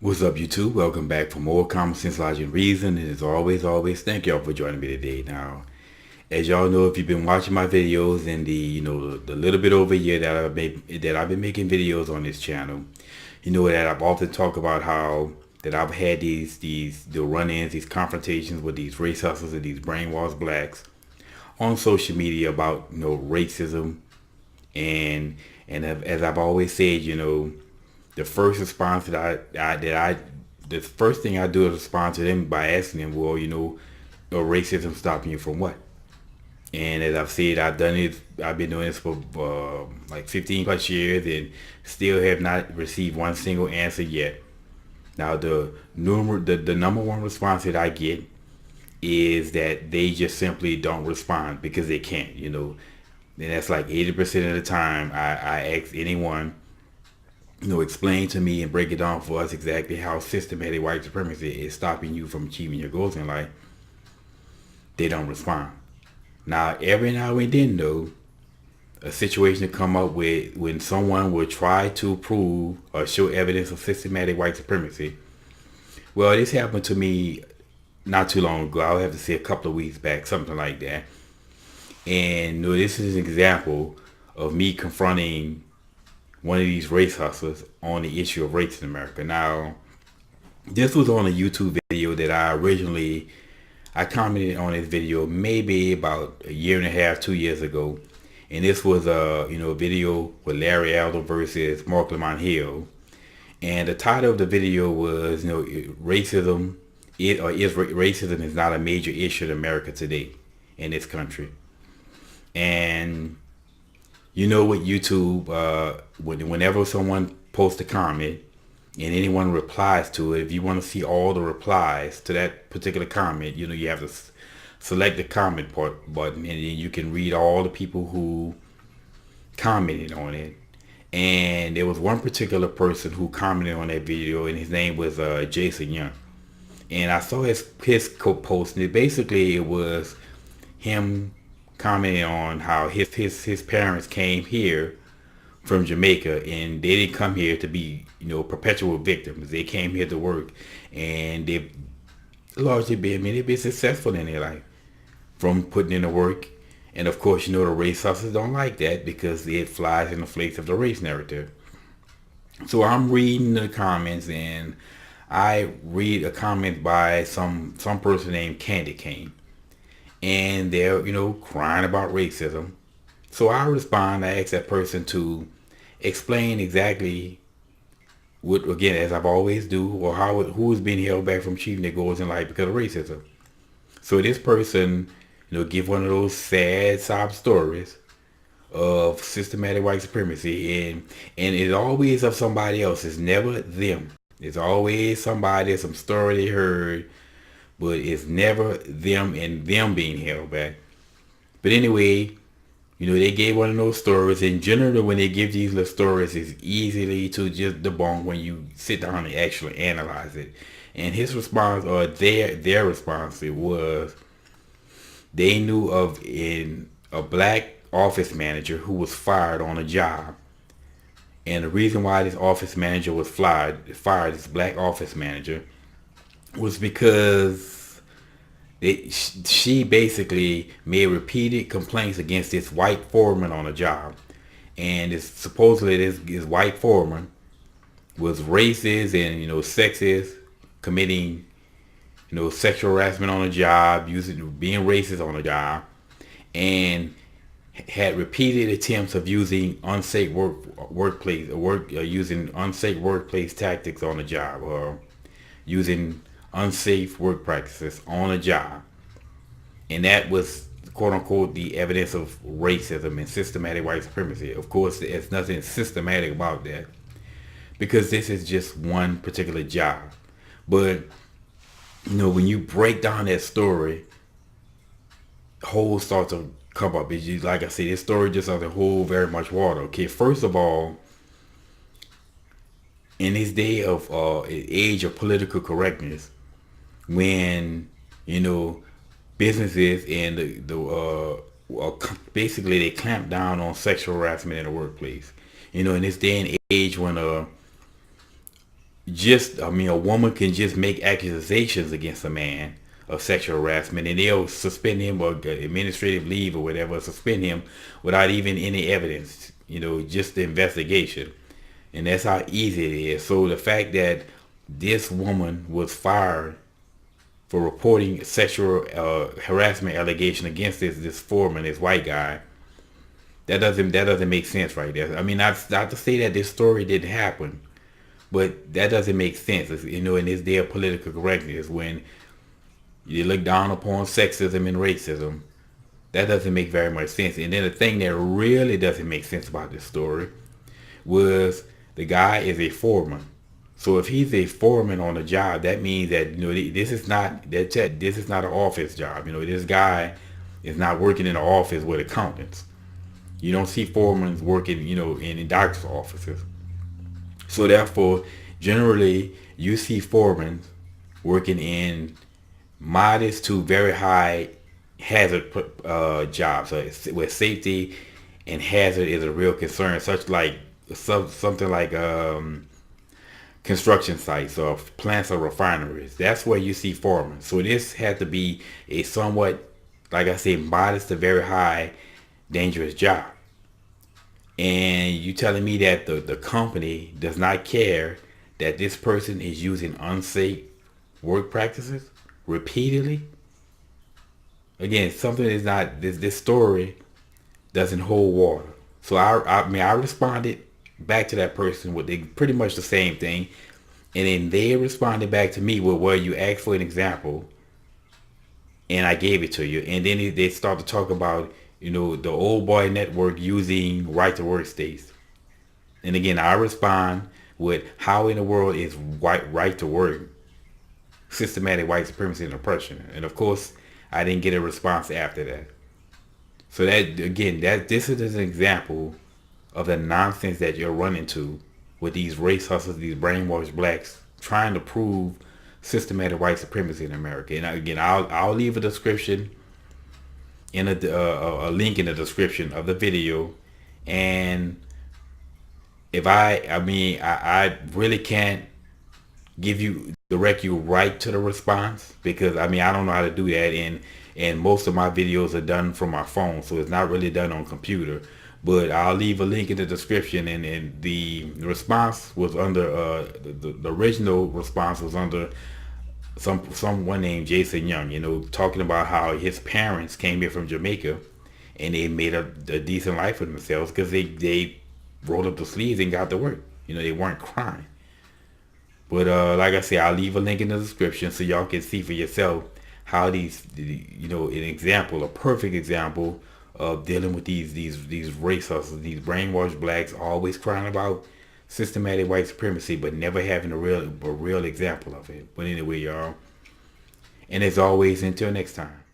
What's up, YouTube? Welcome back for more Common Sense, Logic, and Reason. And as always, thank y'all for joining me today. Now, as y'all know, if you've been watching my videos in the little bit over a year that I've been making videos on this channel, you know that I've often talked about how that I've had the run-ins, these confrontations with these race hustlers and these brainwashed blacks on social media about racism and as I've always said, the first response the first thing I do is respond to them by asking them, well, racism stopping you from what? And as I've said, I've been doing this for like 15 plus years and still have not received one single answer yet. Now, the number one response that I get is that they just simply don't respond because they can't, And that's like 80% of the time I ask anyone, explain to me and break it down for us exactly how systematic white supremacy is stopping you from achieving your goals in life. They don't respond. Now, every now and then, though, a situation to come up with when someone will try to prove or show evidence of systematic white supremacy. Well, this happened to me not too long ago. I'll have to say a couple of weeks back, something like that. And this is an example of me confronting one of these race hustlers on the issue of race in America. Now, this was on a YouTube video that I commented on this video maybe about a year and a half, 2 years ago. And this was a video with Larry Elder versus Mark Lamont Hill. And the title of the video was, racism is not a major issue in America today, in this country. And with YouTube, whenever someone posts a comment and anyone replies to it, if you want to see all the replies to that particular comment, you have to select the comment button, and then you can read all the people who commented on it. And there was one particular person who commented on that video, and his name was Jason Young. And I saw his post, and it was him commenting on how his parents came here from Jamaica, and they didn't come here to be perpetual victims. They came here to work, and they've been successful in their life from putting in the work. And of course, the race hustlers don't like that because it flies in the face of the race narrative. So I'm reading the comments, and I read a comment by some person named Candy Cane, and they're crying about racism. So I respond. I ask that person to explain exactly what, again, as I've always do, or who is being held back from achieving their goals in life because of racism. So this person, give one of those sad sob stories of systematic white supremacy, and it's always of somebody else. It's never them. It's always somebody, some story they heard, but it's never them and them being held back. But anyway, they gave one of those stories. In general, when they give these little stories, it's easily to just debunk when you sit down and actually analyze it. And his response, or their response, it was they knew of a black office manager who was fired on a job. And the reason why this office manager was fired, this black office manager, was because she basically made repeated complaints against this white foreman on a job. And it's supposedly this white foreman was racist and sexist, committing sexual harassment on a job, being racist on a job, and had repeated attempts of using unsafe using unsafe workplace tactics on a job, or using unsafe work practices on a job. And that was, quote unquote, the evidence of racism and systematic white supremacy. Of course, there's nothing systematic about that because this is just one particular job. But when you break down that story, whole starts to come up. It's just, like I said, this story just doesn't hold very much water. Okay, first of all, in this day of age of political correctness, when businesses and basically they clamp down on sexual harassment in the workplace, in this day and age when just, I mean, a woman can just make accusations against a man of sexual harassment, and they'll suspend him or administrative leave or whatever, suspend him without even any evidence, just the investigation. And that's how easy it is. So the fact that this woman was fired for reporting sexual harassment allegation against this foreman, this white guy, that doesn't make sense right there. I mean, not to say that this story didn't happen, but that doesn't make sense. In this day of political correctness, when you look down upon sexism and racism, that doesn't make very much sense. And then the thing that really doesn't make sense about this story was the guy is a foreman. So if he's a foreman on a job, that means that this is not an office job. This guy is not working in an office with accountants. You don't see foremen working, in doctor's offices. So therefore, generally, you see foremen working in modest to very high hazard jobs, where safety and hazard is a real concern, such like something like construction sites or plants or refineries. That's where you see foremen. So this had to be a somewhat, like I say, modest to very high dangerous job. And you telling me that the company does not care that this person is using unsafe work practices repeatedly? Again, something is not, this story doesn't hold water. So I responded back to that person with pretty much the same thing. And then they responded back to me with, well, you asked for an example and I gave it to you. And then they start to talk about, the old boy network using right to work states. And again, I respond with, how in the world is right to work systematic white supremacy and oppression? And of course, I didn't get a response after that. So this is an example of the nonsense that you're running to with these race hustlers, these brainwashed blacks trying to prove systematic white supremacy in America. And again, I'll leave a description in a link in the description of the video. And if I really can't direct you right to the response, because I don't know how to do that, and most of my videos are done from my phone, so it's not really done on computer. But I'll leave a link in the description, and the response was under the original response was under someone named Jason Young, talking about how his parents came here from Jamaica and they made a decent life for themselves because they rolled up the sleeves and got to work. They weren't crying. But like I say, I'll leave a link in the description so y'all can see for yourself how an example, a perfect example of dealing with these race hustlers, these brainwashed blacks, always crying about systematic white supremacy, but never having a real example of it. But anyway, y'all, and as always, until next time.